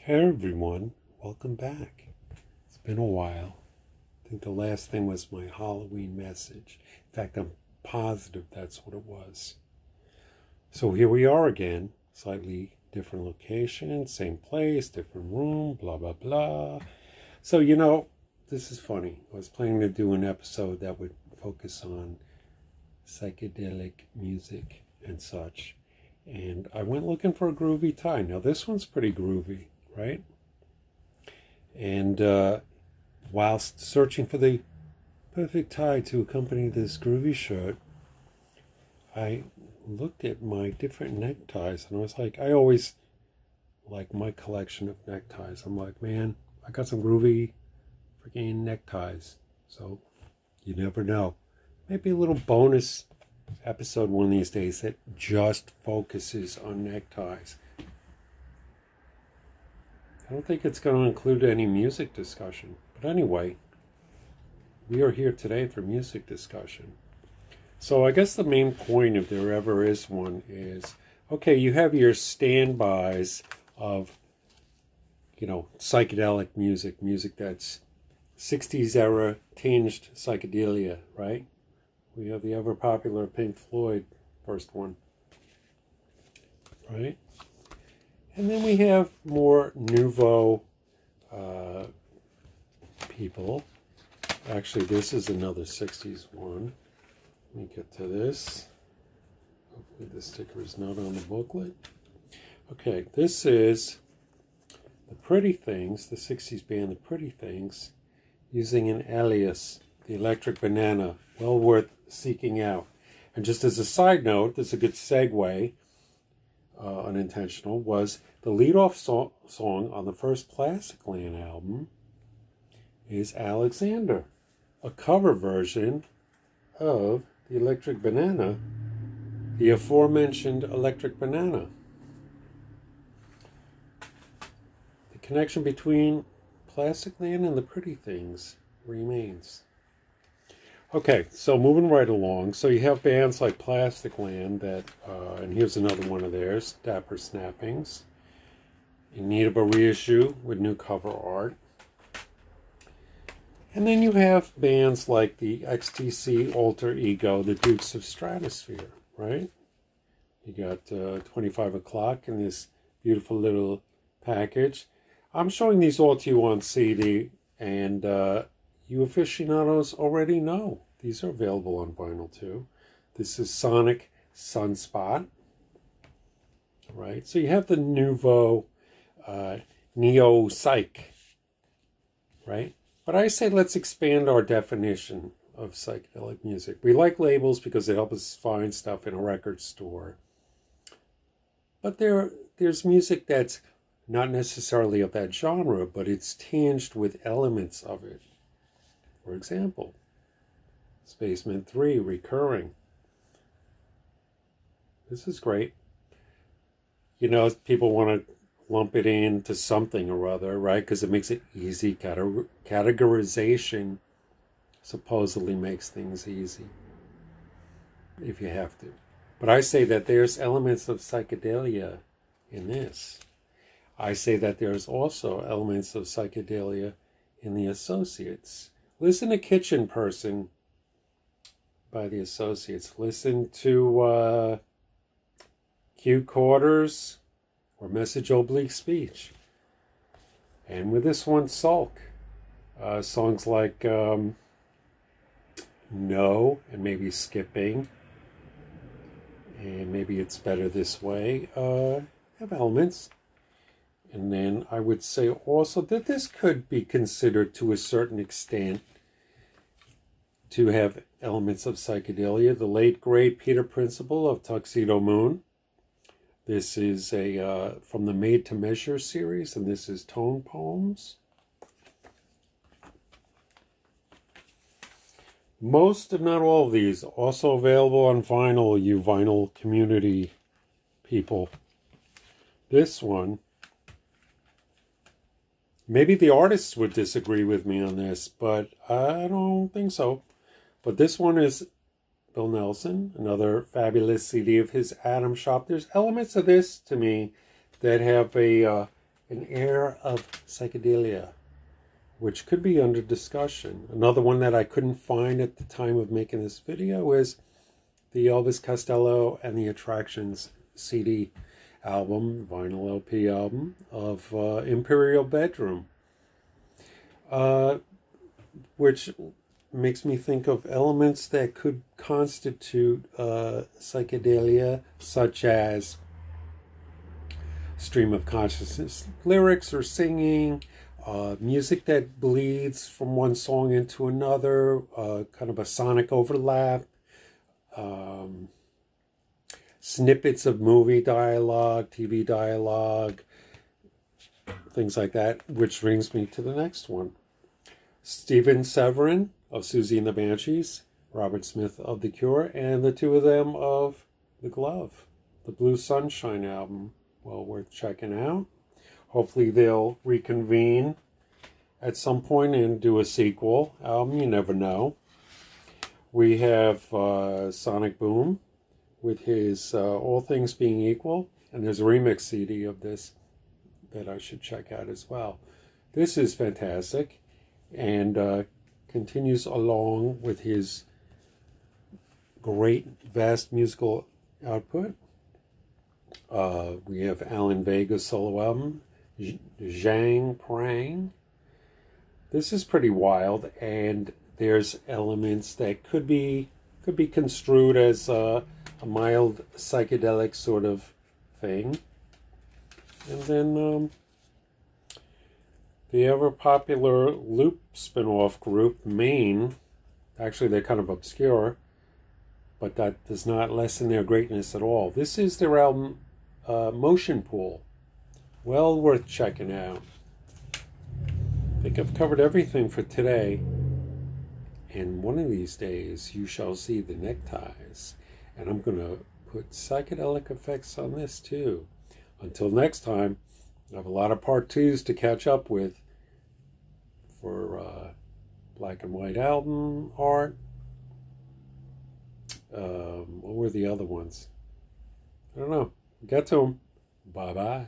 Hey everyone, welcome back. It's been a while. I think the last thing was my Halloween message. In fact, I'm positive that's what it was. So here we are again, slightly different location, same place, different room, blah, blah, blah. So, this is funny. I was planning to do an episode that would focus on psychedelic music and such. And I went looking for a groovy tie. Now, this one's pretty groovy, right? And whilst searching for the perfect tie to accompany this groovy shirt, I looked at my different neckties and I was like, I always like my collection of neckties. I'm like, man, I got some groovy freaking neckties. So you never know. Maybe a little bonus episode one of these days that just focuses on neckties. I don't think it's going to include any music discussion. But anyway, we are here today for music discussion. So I guess the main point, if there ever is one, is, okay, you have your standbys of, psychedelic music that's 60s era tinged psychedelia, right? We have the ever popular Pink Floyd first one, right? And then we have more nouveau people. Actually, this is another 60s one. Let me get to this. Hopefully the sticker is not on the booklet. Okay, this is the Pretty Things, the 60s band The Pretty Things, using an alias, the Electric Banana. Well worth seeking out. And just as a side note, this is a good segue, unintentional, was the lead-off song on the first Plastic Land album is Alexander, a cover version of the Electric Banana, the aforementioned Electric Banana. The connection between Plastic Land and the Pretty Things remains. Okay, so moving right along. So you have bands like Plastic Land that, and here's another one of theirs, Dapper Snappings, in need of a reissue with new cover art. And then you have bands like the XTC Alter Ego, the Dukes of Stratosphere, right? You got 25 O'Clock in this beautiful little package. I'm showing these all to you on CD, and you aficionados already know. These are available on vinyl too. This is Sonic Sunspot, right? So you have the nouveau neo-psych, right? But I say let's expand our definition of psychedelic music. We like labels because they help us find stuff in a record store. But there's music that's not necessarily of that genre, but it's tinged with elements of it. For example, Spaceman 3, Recurring. This is great. People want to lump it into something or other, right? Because it makes it easy. Categorization supposedly makes things easy, if you have to. But I say that there's elements of psychedelia in this. I say that there's also elements of psychedelia in the Associates. Listen to Kitchen Person by the Associates. Listen to Q Quarters or Message Oblique Speech. And with this one, Sulk. Songs like No, and maybe Skipping, and maybe It's Better This Way, have elements. And then I would say also that this could be considered to a certain extent to have elements of psychedelia. The late great Peter Principle of Tuxedo Moon. This is from the Made to Measure series, and this is Tone Poems. Most, if not all of these, also available on vinyl, you vinyl community people. This one, maybe the artists would disagree with me on this, but I don't think so. But this one is Bill Nelson, another fabulous CD of his Atom Shop. There's elements of this, to me, that have a an air of psychedelia, which could be under discussion. Another one that I couldn't find at the time of making this video is the Elvis Costello and the Attractions CD album, vinyl LP album of Imperial Bedroom, which makes me think of elements that could constitute psychedelia, such as stream of consciousness lyrics or singing, music that bleeds from one song into another, kind of a sonic overlap, snippets of movie dialogue, TV dialogue, things like that, which brings me to the next one. Stephen Severin of Susie and the Banshees, Robert Smith of The Cure, and the two of them of The Glove, the Blue Sunshine album. Well worth checking out. Hopefully they'll reconvene at some point and do a sequel album. You never know. We have Sonic Boom with his All Things Being Equal, and there's a remix CD of this that I should check out as well. This is fantastic, and continues along with his great, vast musical output. We have Alan Vega's solo album, Zhang Prang. This is pretty wild, and there's elements that could be construed as a mild psychedelic sort of thing. And then the ever-popular Loop spin-off group, Maine. Actually, they're kind of obscure, but that does not lessen their greatness at all. This is their album, Motion Pool. Well worth checking out. I think I've covered everything for today. And one of these days, you shall see the neckties. And I'm going to put psychedelic effects on this too. Until next time, I have a lot of part 2s to catch up with for black and white album art. What were the other ones? I don't know. Get to them. Bye-bye.